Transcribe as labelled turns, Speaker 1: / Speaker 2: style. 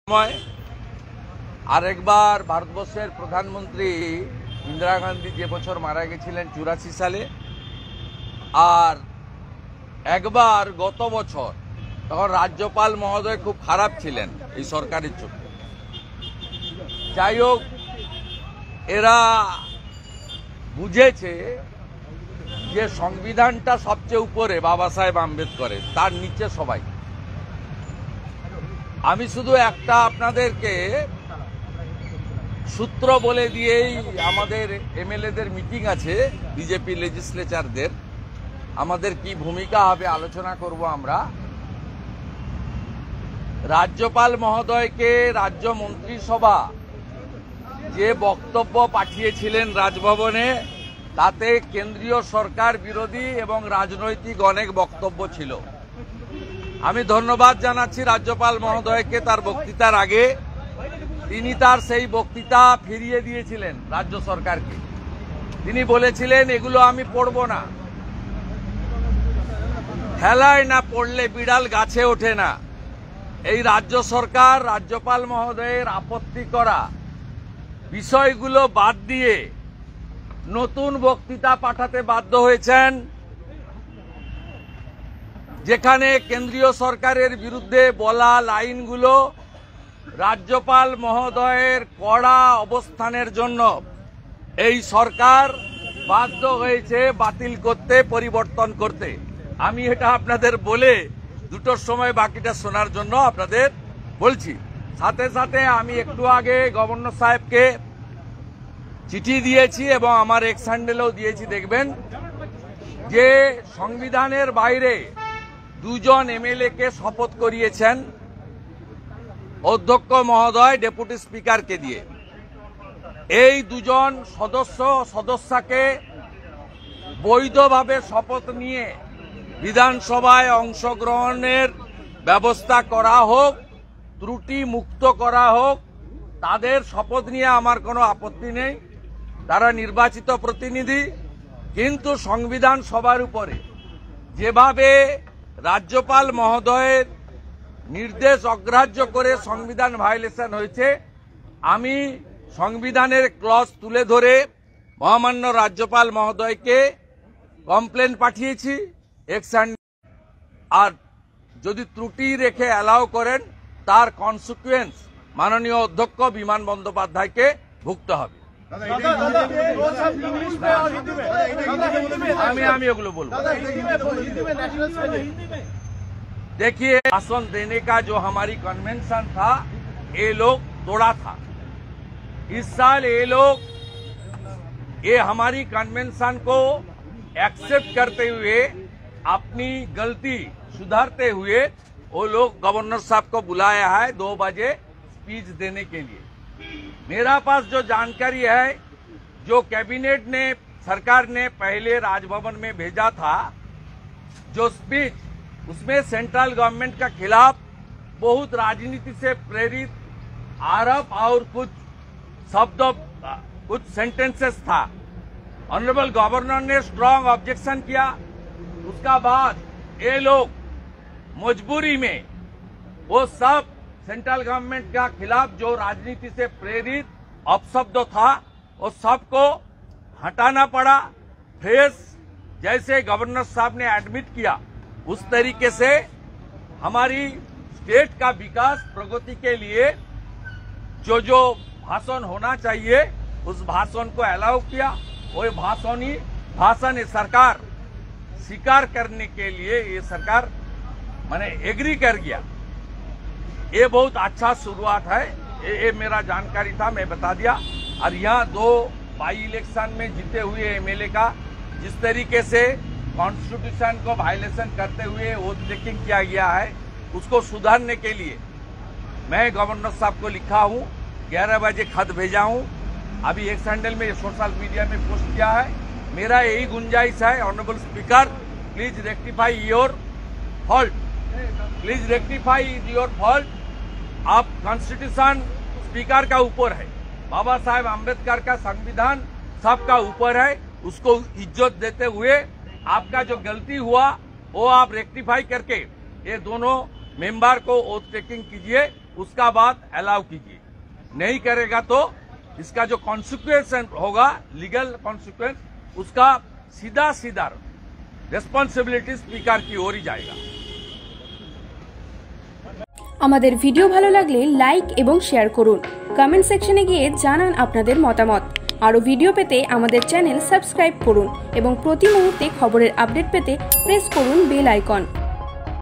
Speaker 1: সময় আরেকবার ভারতবর্ষের প্রধানমন্ত্রী ইন্দিরা গান্ধী যে বছর মারা গেছিলেন 84 সালে, আর একবার গত বছর, তখন রাজ্যপাল মহোদয় খুব খারাপ ছিলেন এই সরকারের চোখে। যাই হোক, এরা বুঝেছে যে সংবিধানটা সবচেয়ে উপরে বাবা সাহেব আম্বেদকরের, তার নিচে সবাই। আমি শুধু একটা আপনাদেরকে সূত্র বলে দিয়েই, আমাদের এমএলএদের মিটিং আছে, বিজেপি লেজিসলেচারদের, আমাদের কি ভূমিকা হবে আলোচনা করব আমরা। রাজ্যপাল মহোদয়কে রাজ্য মন্ত্রিসভা যে বক্তব্য পাঠিয়েছিলেন রাজভবনে, তাতে কেন্দ্রীয় সরকার বিরোধী এবং রাজনৈতিক অনেক বক্তব্য ছিল। আমি ধন্যবাদ জানাচ্ছি রাজ্যপাল মহোদয়কে। তার বক্তৃতার আগে তিনি তার সেই বক্তৃতা ফিরিয়ে দিয়েছিলেন রাজ্য সরকারকে। তিনি বলেছিলেন, এগুলো আমি পড়ব না, খেলায় না পড়লে বিড়াল গাছে ওঠে না। এই রাজ্য সরকার রাজ্যপাল মহোদয়ের আপত্তি করা বিষয়গুলো বাদ দিয়ে নতুন বক্তৃতা পাঠাতে বাধ্য হয়েছেন, যেখানে কেন্দ্রীয় সরকারের বিরুদ্ধে বলা লাইনগুলো রাজ্যপাল মহোদয়ের কড়া অবস্থানের জন্য এই সরকার বাধ্য হয়েছে বাতিল করতে, পরিবর্তন করতে। আমি এটা আপনাদের বলে দুটোর সময় বাকিটা শোনার জন্য আপনাদের বলছি। সাথে সাথে আমি একটু আগে গভর্নর সাহেবকে চিঠি দিয়েছি এবং আমার এক্স হ্যান্ডেলেও দিয়েছি, দেখবেন যে সংবিধানের বাইরে দুজন এমএলএকে শপথ করিয়েছেন অধ্যক্ষ মহোদয় ডেপুটি স্পিকারকে দিয়ে। এই দুজন সদস্যকে বৈধভাবে শপথ নিয়ে বিধানসভায় অংশগ্রহণের ব্যবস্থা করা হোক, ত্রুটি মুক্ত করা হোক। তাদের শপথ নিয়ে আমার কোনো আপত্তি নেই, তারা নির্বাচিত প্রতিনিধি। কিন্তু সংবিধান সবার উপরে যেভাবে রাজ্যপাল মহোদয়ের নির্দেশ অগ্রাহ্য করে সংবিধান ভায়োলেশন হয়েছে, আমি সংবিধানের ক্লজ তুলে ধরে মহামান্য রাজ্যপাল মহোদয়কে কমপ্লেন পাঠিয়েছি আর যদি ত্রুটি রেখে অ্যালাউ করেন, তার কনসিকুয়েন্স মাননীয় অধ্যক্ষ বিমান বন্দ্যোপাধ্যায়কে ভুগতে হবে। আমি এগুলো বলবো। देखिए, भाषण देने का जो हमारी कन्वेंशन था, ये लोग तोड़ा था। इस साल ये हमारी कन्वेंशन को एक्सेप्ट करते हुए, अपनी गलती सुधारते हुए, वो लोग गवर्नर साहब को बुलाया है 2 बजे स्पीच देने के लिए। मेरा पास जो जानकारी है, जो कैबिनेट ने, सरकार ने पहले राजभवन में भेजा था जो स्पीच, उसमें सेंट्रल गवर्नमेंट का खिलाफ बहुत राजनीति से प्रेरित आरोप और कुछ शब्द, कुछ सेंटेंसेस था। ऑनरेबल गवर्नर ने स्ट्रांग ऑब्जेक्शन किया। उसका बाद ये लोग मजबूरी में वो सब सेंट्रल गवर्नमेंट का खिलाफ जो राजनीति से प्रेरित अपशब्द था, वो सबको हटाना पड़ा। फ्रेश जैसे गवर्नर साहब ने एडमिट किया, उस तरीके से हमारी स्टेट का विकास, प्रगति के लिए जो भाषण होना चाहिए, उस भाषण को अलाउ किया। वो भाषण ये सरकार स्वीकार करने के लिए ये सरकार माने एग्री कर गया। ये बहुत अच्छा शुरुआत है। ये मेरा जानकारी था, मैं बता दिया। और यहाँ 2 बाई इलेक्शन में जीते हुए एमएलए का जिस तरीके से कॉन्स्टिट्यूशन को वायलेशन करते हुए वोट टेकिंग किया गया है, उसको सुधारने के लिए मैं गवर्नर साहब को लिखा हूँ, 11 बजे खत भेजा हूँ। अभी एक हैंडल में सोशल मीडिया में पोस्ट किया है। मेरा यही गुंजाइश है, honourable speaker, please rectify your fault, please rectify your fault. आप कॉन्स्टिट्यूशन स्पीकर का ऊपर है, बाबा साहेब आम्बेडकर का संविधान सबका ऊपर है। उसको इज्जत देते हुए आपका जो गलती हुआ वो आप रेक्टिफाई करके ये दोनों मेंबर को ओथ टेकिंग कीजिए। उसका बाद अलाउ कीजिए। नहीं करेगा तो इसका जो कॉन्सिक्वेंस होगा, लीगल कॉन्सिक्वेंस, उसका सीधा सीधा রেসপন্সিবিলিটি স্পিকার की ओर ही जाएगा।
Speaker 2: আমাদের ভিডিও ভালো লাগলে লাইক এবং শেয়ার করুন। কমেন্ট সেকশনে গিয়ে জানান আপনাদের মতামত। আরো ভিডিও পেতে আমাদের চ্যানেল সাবস্ক্রাইব করুন এবং প্রতি মুহূর্তে খবরের আপডেট পেতে প্রেস করুন বেল আইকন।